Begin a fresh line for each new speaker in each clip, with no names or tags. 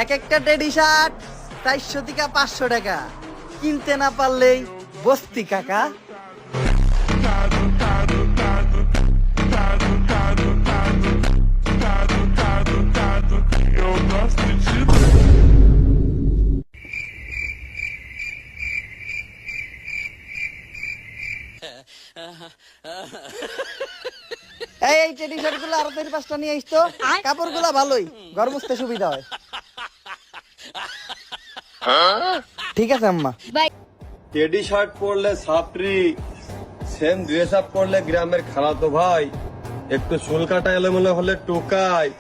এক একটা teddy shirt 400 থেকে 500 টাকা, কিনতে না পারলেই বস্তি কাকা। এই টেডি শার্ট গুলো আরো 4-5টা নিয়ে আসতো, কাপড় গুলা ভালোই, ঘর মুছতে সুবিধা হয়। ঠিক আছে আম্মা।
টেডি শার্ট পরলে ছাত্রী, সেম ড্রেস আপ পরলে গ্রামের খালাতো ভাই, একটু চুল কাটা এলোমেলো হলে টোকায়।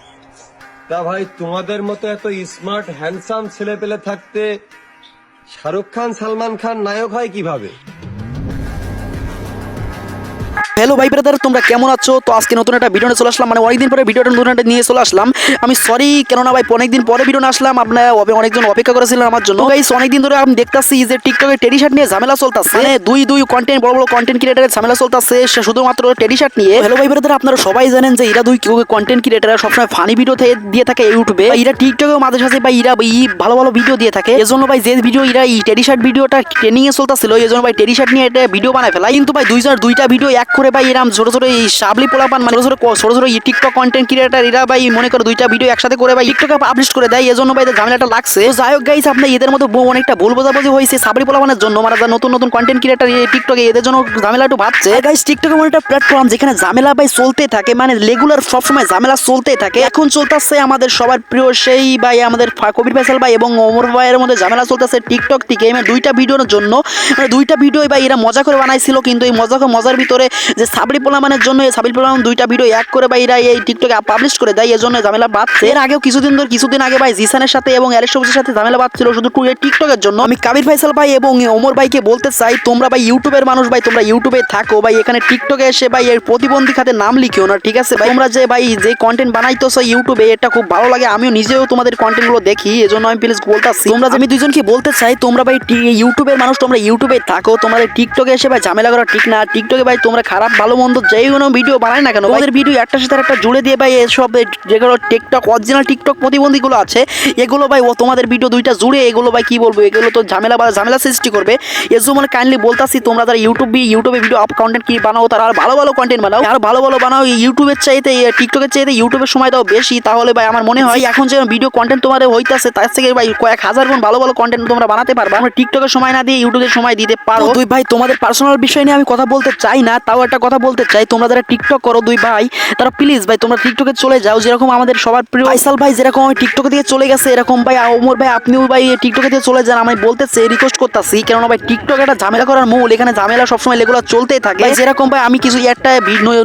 তা ভাই তোমাদের মতো এত স্মার্ট হ্যান্ডসাম ছেলে পেলে থাকতে শাহরুখ খান সালমান খান নায়ক হয় কিভাবে?
হ্যালো ভাই ব্রাদার, তোমরা কেমন আছো? তো আজকে নতুন একটা ভিডিও নিয়ে চলে আসলাম, মানে অনেকদিন পরে ভিডিওটা নতুন একটা নিয়ে চলে আসলাম। আমি সরি, কেননা ভাই অনেকদিন পরে ভিডিও নিয়ে আসলাম, আপনারা অনেকজন অপেক্ষা করেছিলেন আমার জন্য। গাইস অনেকদিন ধরে আমি দেখতাছি যে টিকটকে টেডি শার্ট নিয়ে ঝামেলা চলতেছে, মানে দুই কন্টেন্ট বড় বড় কন্টেন্ট ক্রিয়েটরের ঝামেলা চলতেছে শুধুমাত্র টেডি শার্ট নিয়ে। হ্যালো ভাই ব্রাদার, আপনারা সবাই জানেন যে এরা দুই কন্টেন্ট ক্রিয়েটর সবসময় ফানি ভিডিও দিয়ে থাকে ইউটিউবে, এরা টিকটকেও মাঝে সাঝে ভাই এরা ভালো ভালো ভিডিও দিয়ে থাকে। এজন্য ভাই যে ভিডিও এরা এই টেডি শার্ট ভিডিওটা ট্রেনিং এ চলতেছিল, এজন্য ভাই টেডি শার্ট নিয়ে একটা ভিডিও বানায় ফেলা। কিন্তু ভাই দুইটা ভিডিও এক করে ভাই এরকম ছোট ছোট এই সাবলি পোলাপান, মানে ছোট ছোট টিকটক কন্টেন্ট ক্রিয়েটর এরা ভাই মনে করে দুইটা ভিডিও একসাথে করে ভাই টিকটকে পাবলিশ করে দেয়, এজন্য ভাই ঝামেলাটা লাগছে। তো যাই হোক গাইস, আপনার এদের মধ্যে অনেকটা ভুল বোঝাবুঝি হয়েছে সাবলি পোলাপানের জন্য, মানে নতুন নতুন কন্টেন্ট ক্রিয়েটর টিকটকে এদের জন্য ঝামেলা একটু বাড়ছে। গাইস টিকটক এমন একটা প্ল্যাটফর্ম যেখানে ঝামেলা ভাই চলতে থাকে, মানে রেগুলার সবসময় ঝামেলা চলতেই থাকে। এখন চলতেছে আমাদের সবার প্রিয় সেই ভাই আমাদের কবির ফয়সাল ভাই এবং ওমর ভাইয়ের মধ্যে ঝামেলা চলতেছে টিকটক থেকে, মানে দুইটা ভিডিওর জন্য। মানে দুইটা ভিডিও ভাই এরা মজা করে বানাইছিল, কিন্তু এই মজার ভিতরে যে সাবলি পোলাপানের জন্য সাবিল পোলাপান দুইটা ভিডিও এক করে ভাই এরা এই টিকটকে পাবলিশ করে দেয়, এজন্য ঝামেলা বাড়ছে। এর আগেও কিছুদিন আগে ভাই জিসানের সাথে এবং অ্যালেক্স সবুজের সাথে ঝামেলা বাড়ছিল শুধু টিকটকের জন্য। আমি কবির ফয়সাল ভাই এবং ওমর ভাইকে বলতে চাই, তোমরা ভাই ইউটিউবের মানুষ ভাই, তোমরা ইউটিউবে থাকো ভাই, এখানে টিকটকে এসে ভাই এর প্রতিবন্ধী খাতে নাম লিখিও না, ঠিক আছে ভাই? তোমরা যে ভাই যে কন্টেন্ট বানাইতেছো ইউটিউবে, এটা খুব ভালো লাগে, আমিও নিজেও তোমাদের কন্টেন্ট গুলো দেখি, এজন্য আমি প্লিজ বলতাছি তোমরা, আমি দুইজনকে বলতে চাই, তোমরা ভাই ইউটিউবের মানুষ, তোমরা ইউটিউবে থাকো, তোমাদের টিকটকে এসে ভাই ঝামেলা করা ঠিক না। টিকটকে ভাই তোমরা খারাপ ভালো মন্দ যেই কোনো ভিডিও বানাই না কেন, তোমাদের ভিডিও একটার সাথে একটা জুড়ে দিয়ে ভাই এসব যেগুলো টিকটক অরিজিনাল টিকটক প্রতিবন্ধীগুলো আছে এগুলো ভাই ও তোমাদের ভিডিও দুইটা জুড়ে এগুলো ভাই কি বলবো, এগুলো তো ঝামেলা সৃষ্টি করবে। এর জন্য কাইন্ডলি বলতাছি, তোমরা যারা ইউটিউবে ভিডিও কন্টেন্ট কি বানাও, তারা আর ভালো ভালো কন্টেন্ট বানাও, আর ভালো বানাও। ইউটিউবের চাইতে টিকটকের চাইতে ইউটিউবের সময় দাও বেশি, তাহলে ভাই আমার মনে হয় এখন যে ভিডিও কন্টেন্ট তোমাদের হইতাছে তার থেকে ভাই কয়েক হাজার গুণ ভালো কন্টেন্ট তোমরা বানাতে পারবা, আমরা টিকটকের সময় না দিয়ে ইউটিউবের সময় দিতে পারো। দুই ভাই তোমাদের পার্সোনাল বিষয় নিয়ে আমি কথা বলতে চাই না, তাও একটা কথা বলতে চাই, তোমরা যারা টিকটক করো দুই ভাই, তারা প্লিজ ভাই তোমরা টিকটকে চলে যাও, যেরকম আমাদের সবার প্রিয় ফয়সাল ভাই যেরকম টিকটক দিয়ে চলে গেছে, এরকম ভাই ওমর ভাই আপনিও ভাই টিকটকে দিয়ে চলে যান, আমি বলতেছি রিকোয়েস্ট করতেছি, কেননা ভাই টিকটক একটা ঝামেলা করার মূল, এখানে ঝামেলা সবসময় রেগুলার চলতেই থাকে। যেরকম ভাই আমি কিছু একটা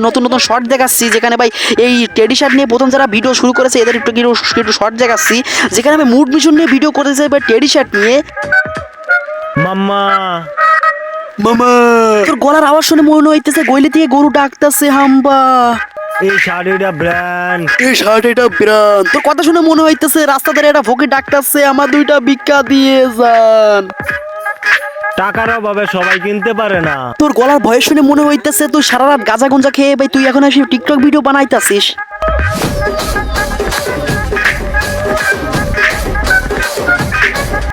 নতুন শর্ট দেখাচ্ছি, যেখানে ভাই এই টেডি শার্ট নিয়ে প্রথম যারা ভিডিও শুরু করেছে এদের একটু শর্ট দেখাচ্ছি, যেখানে আমি মুড মিশন নিয়ে ভিডিও করেছে ভাই টেডি শার্ট নিয়ে।
মাম্মা
তোর গলার আওয়াজ শুনে মনে হইতেছে গইলে দিয়ে গরু ডাকতেছে হাম্বা।
এই শাড়িটা ব্র্যান্ড,
তোর কথা শুনে মনে হইতেছে রাস্তা ধারে একটা ফকির ডাকতেছে আমার দুইটা ভিক্ষা দিয়ে যান।
টাকার অভাবে সবাই কিনতে পারে না।
তোর গলার ভয় শুনে মনে হইতেছে তুই সারা রাত গাঁজা গঞ্জা খেয়ে ভাই তুই এখন এসে টিকটক ভিডিও বানাইতাছিস।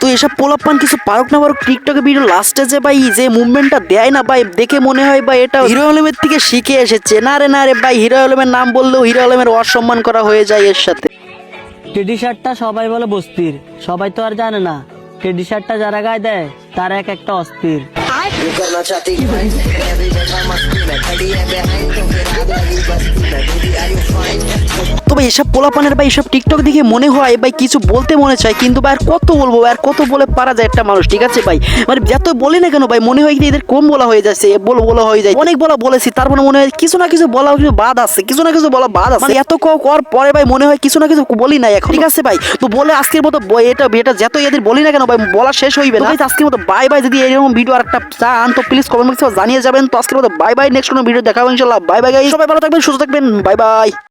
তো এসব পোলাপান কিছু পারুক না পারুক টিকটকে ভিডিও লাস্টে যে ভাই যে মুভমেন্টটা দেয় না ভাই, দেখে মনে হয় ভাই এটা হিরো আলমের থেকে শিখে এসেছে। না রে ভাই, হিরো আলমের নাম বললেও হিরো আলমের অসম্মান করা হয়ে যায় এর সাথে।
টেডি শার্টটা সবাই বলে বস্তির, সবাই তো আর জানে না টেডি শার্টটা যারা গায়ে দেয় তারা এক একটা অস্থির।
তবে এসব পোলাপানের ভাই এসব টিকটক দেখে মনে হয় ভাই কিছু বলতে মনে চায়, কিন্তু ভাই আর কত বলবো, আর কত বলে পারা যায় একটা মানুষ, ঠিক আছে ভাই? মানে যত বলি না কেন ভাই মনে হয় কি এদের কম বলা হয়ে যাচ্ছে, বলা হয়ে যায়, অনেক বলেছি, তারপরে মনে হয় কিছু না কিছু বলা বাদ আছে, বলা বাদ আছে, মানে এত কর পরে ভাই মনে হয় কিছু না কিছু বলি না এখন, ঠিক আছে ভাই? তো বলে আজকের মতো এটা যত এদের বলি না কেন ভাই বলা শেষ হইবে না। আজকের মতো বাই বাই। যদি এরকম ভিডিও আর একটা চান তো প্লিজ কমেন্ট বক্সে জানিয়ে যাবেন। তো আজকের মতো বাই বাই, নেক্সট কোনো ভিডিও দেখাবো ইনশাআল্লাহ। বাই বাই গাইস, সবাই ভালো থাকবেন, সুস্থ থাকবেন, বাই বাই।